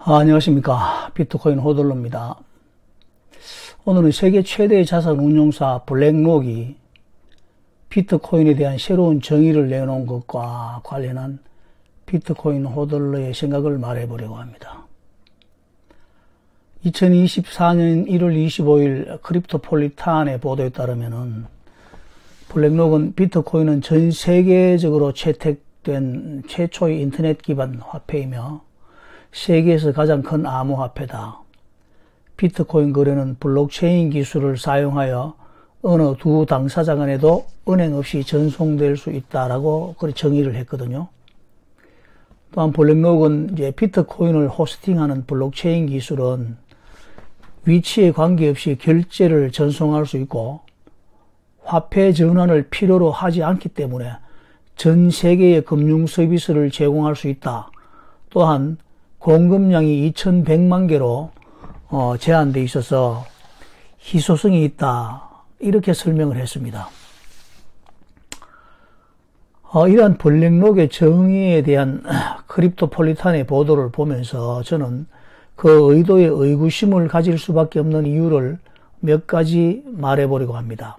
안녕하십니까. 비트코인 호들러입니다. 오늘은 세계 최대의 자산 운용사 블랙록이 비트코인에 대한 새로운 정의를 내놓은 것과 관련한 비트코인 호들러의 생각을 말해보려고 합니다. 2024년 1월 25일 크립토폴리탄의 보도에 따르면은 블랙록은 비트코인은 전 세계적으로 채택된 최초의 인터넷 기반 화폐이며 세계에서 가장 큰 암호화폐다. 비트코인 거래는 블록체인 기술을 사용하여 어느 두 당사자 간에도 은행 없이 전송될 수 있다라고 정의를 했거든요. 또한 블랙록은 이제 비트코인을 호스팅하는 블록체인 기술은 위치에 관계없이 결제를 전송할 수 있고 화폐 전환을 필요로 하지 않기 때문에 전 세계의 금융 서비스를 제공할 수 있다. 또한 공급량이 2100만 개로 제한되어 있어서 희소성이 있다. 이렇게 설명을 했습니다. 이러한 블랙록의 정의에 대한 크립토폴리탄의 보도를 보면서 저는 그 의도에 의구심을 가질 수밖에 없는 이유를 몇 가지 말해보려고 합니다.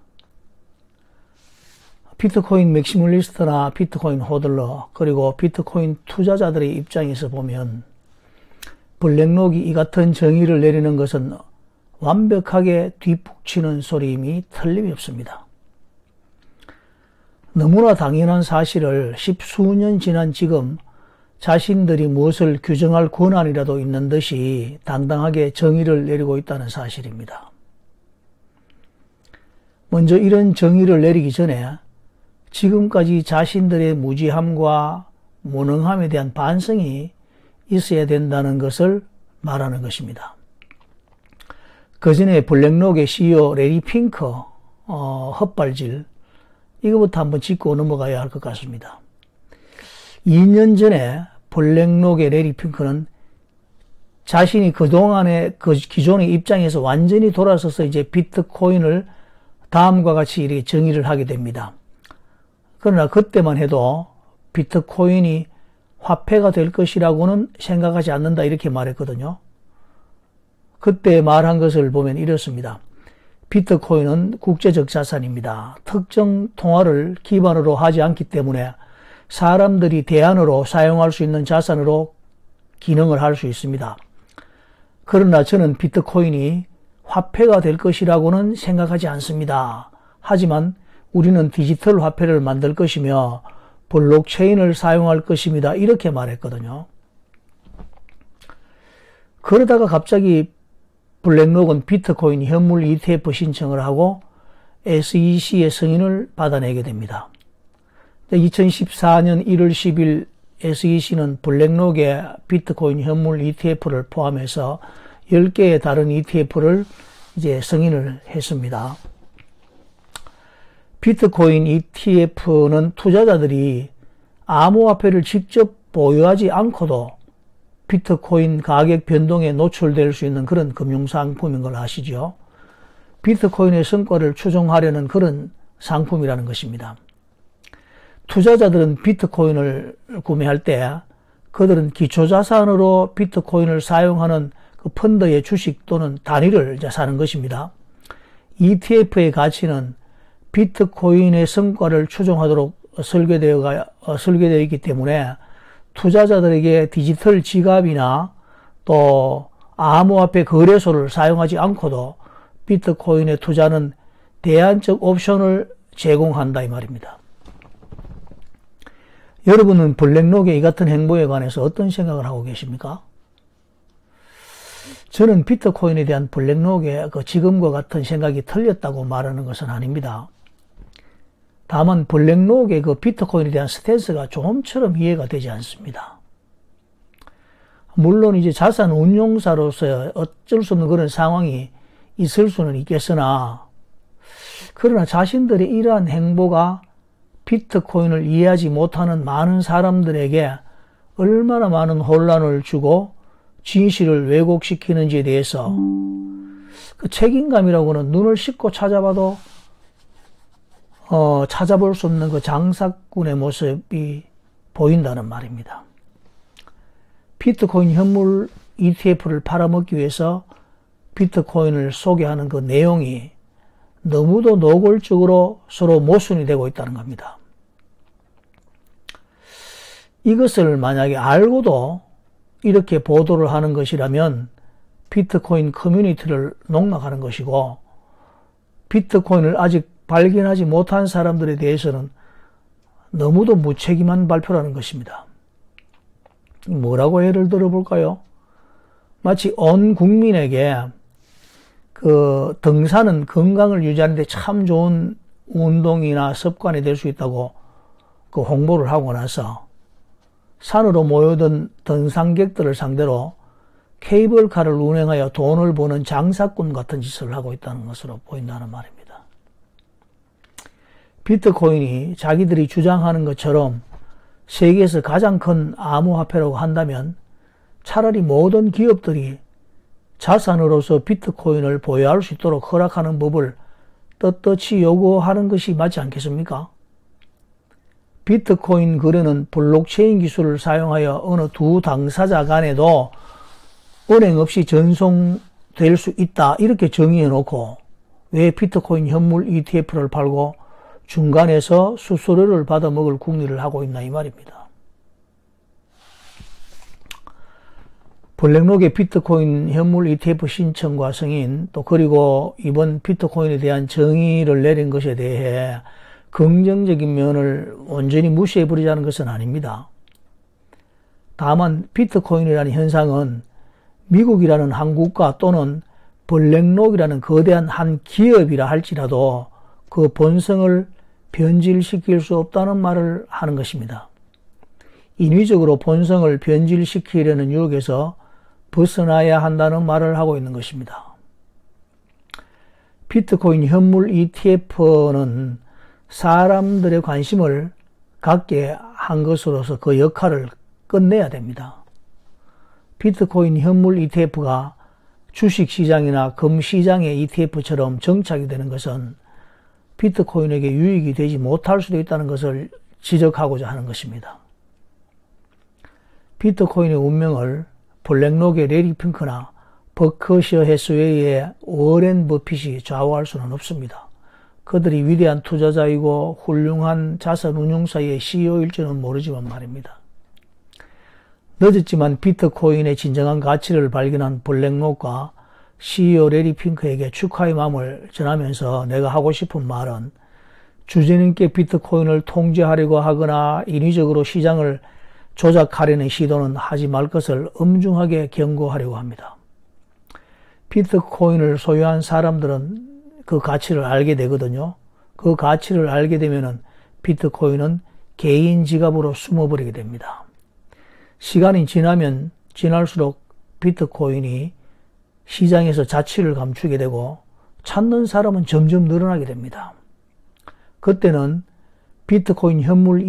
비트코인 맥시멀리스트나 비트코인 호들러 그리고 비트코인 투자자들의 입장에서 보면 블랙록이 이 같은 정의를 내리는 것은 완벽하게 뒷북치는 소리임이 틀림이 없습니다. 너무나 당연한 사실을 십수년 지난 지금 자신들이 무엇을 규정할 권한이라도 있는 듯이 당당하게 정의를 내리고 있다는 사실입니다. 먼저 이런 정의를 내리기 전에 지금까지 자신들의 무지함과 무능함에 대한 반성이 있어야 된다는 것을 말하는 것입니다. 그 전에 블랙록의 CEO 레리 핑커 헛발질 이거부터 한번 짚고 넘어가야 할 것 같습니다. 2년 전에 블랙록의 레리 핑커는 자신이 그동안의 그 기존의 입장에서 완전히 돌아서서 이제 비트코인을 다음과 같이 이렇게 정의를 하게 됩니다. 그러나 그때만 해도 비트코인이 화폐가 될 것이라고는 생각하지 않는다 이렇게 말했거든요. 그때 말한 것을 보면 이렇습니다. 비트코인은 국제적 자산입니다. 특정 통화를 기반으로 하지 않기 때문에 사람들이 대안으로 사용할 수 있는 자산으로 기능을 할 수 있습니다. 그러나 저는 비트코인이 화폐가 될 것이라고는 생각하지 않습니다. 하지만 우리는 디지털 화폐를 만들 것이며 블록체인을 사용할 것입니다. 이렇게 말했거든요. 그러다가 갑자기 블랙록은 비트코인 현물 ETF 신청을 하고 SEC의 승인을 받아내게 됩니다. 2014년 1월 10일 SEC는 블랙록의 비트코인 현물 ETF를 포함해서 10개의 다른 ETF를 이제 승인을 했습니다. 비트코인 ETF는 투자자들이 암호화폐를 직접 보유하지 않고도 비트코인 가격 변동에 노출될 수 있는 그런 금융상품인 걸 아시죠? 비트코인의 성과를 추종하려는 그런 상품이라는 것입니다. 투자자들은 비트코인을 구매할 때 그들은 기초자산으로 비트코인을 사용하는 그 펀드의 주식 또는 단위를 이제 사는 것입니다. ETF의 가치는 비트코인의 성과를 추종하도록 설계되어 있기 때문에 투자자들에게 디지털 지갑이나 또 암호화폐 거래소를 사용하지 않고도 비트코인의 투자는 대안적 옵션을 제공한다 이 말입니다. 여러분은 블랙록의 이 같은 행보에 관해서 어떤 생각을 하고 계십니까? 저는 비트코인에 대한 블랙록의 그 지금과 같은 생각이 틀렸다고 말하는 것은 아닙니다. 다만 블랙록의 그 비트코인에 대한 스탠스가 좀처럼 이해가 되지 않습니다. 물론 이제 자산 운용사로서 어쩔 수 없는 그런 상황이 있을 수는 있겠으나 그러나 자신들의 이러한 행보가 비트코인을 이해하지 못하는 많은 사람들에게 얼마나 많은 혼란을 주고 진실을 왜곡시키는지에 대해서 그 책임감이라고는 눈을 씻고 찾아봐도 찾아볼 수 없는 그 장사꾼의 모습이 보인다는 말입니다. 비트코인 현물 ETF를 팔아먹기 위해서 비트코인을 소개하는 그 내용이 너무도 노골적으로 서로 모순이 되고 있다는 겁니다. 이것을 만약에 알고도 이렇게 보도를 하는 것이라면 비트코인 커뮤니티를 농락하는 것이고, 비트코인을 아직 발견하지 못한 사람들에 대해서는 너무도 무책임한 발표라는 것입니다. 뭐라고 예를 들어볼까요? 마치 온 국민에게 그 등산은 건강을 유지하는 데 참 좋은 운동이나 습관이 될 수 있다고 그 홍보를 하고 나서 산으로 모여든 등산객들을 상대로 케이블카를 운행하여 돈을 버는 장사꾼 같은 짓을 하고 있다는 것으로 보인다는 말입니다. 비트코인이 자기들이 주장하는 것처럼 세계에서 가장 큰 암호화폐라고 한다면 차라리 모든 기업들이 자산으로서 비트코인을 보유할 수 있도록 허락하는 법을 떳떳이 요구하는 것이 맞지 않겠습니까? 비트코인 거래는 블록체인 기술을 사용하여 어느 두 당사자 간에도 은행 없이 전송될 수 있다, 이렇게 정의해 놓고 왜 비트코인 현물 ETF를 팔고 중간에서 수수료를 받아 먹을 궁리를 하고 있나 이 말입니다. 블랙록의 비트코인 현물 ETF 신청과 승인, 또 그리고 이번 비트코인에 대한 정의를 내린 것에 대해 긍정적인 면을 완전히 무시해버리자는 것은 아닙니다. 다만 비트코인이라는 현상은 미국이라는 한 국가 또는 블랙록이라는 거대한 한 기업이라 할지라도 그 본성을 변질시킬 수 없다는 말을 하는 것입니다. 인위적으로 본성을 변질시키려는 유혹에서 벗어나야 한다는 말을 하고 있는 것입니다. 비트코인 현물 ETF는 사람들의 관심을 갖게 한 것으로서 그 역할을 끝내야 됩니다. 비트코인 현물 ETF가 주식시장이나 금시장의 ETF처럼 정착이 되는 것은 비트코인에게 유익이 되지 못할 수도 있다는 것을 지적하고자 하는 것입니다. 비트코인의 운명을 블랙록의 레리 핑크나 버크셔 해스웨이의 워렌 버핏이 좌우할 수는 없습니다. 그들이 위대한 투자자이고 훌륭한 자산 운용사의 CEO일지는 모르지만 말입니다. 늦었지만 비트코인의 진정한 가치를 발견한 블랙록과 CEO 레리 핑크에게 축하의 마음을 전하면서 내가 하고 싶은 말은, 주제는 있게 비트코인을 통제하려고 하거나 인위적으로 시장을 조작하려는 시도는 하지 말 것을 엄중하게 경고하려고 합니다. 비트코인을 소유한 사람들은 그 가치를 알게 되거든요. 그 가치를 알게 되면은 비트코인은 개인 지갑으로 숨어버리게 됩니다. 시간이 지나면 지날수록 비트코인이 시장에서 자취를 감추게 되고 찾는 사람은 점점 늘어나게 됩니다. 그때는 비트코인 현물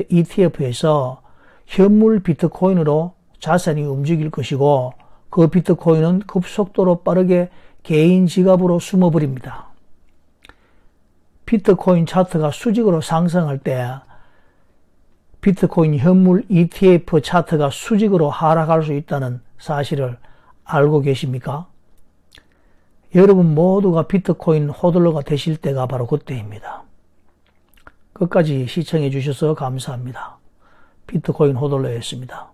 ETF에서 현물 비트코인으로 자산이 움직일 것이고, 그 비트코인은 급속도로 빠르게 개인 지갑으로 숨어버립니다. 비트코인 차트가 수직으로 상승할 때 비트코인 현물 ETF 차트가 수직으로 하락할 수 있다는 사실을 알고 계십니까? 여러분 모두가 비트코인 호들러가 되실 때가 바로 그때입니다. 끝까지 시청해 주셔서 감사합니다. 비트코인 호들러였습니다.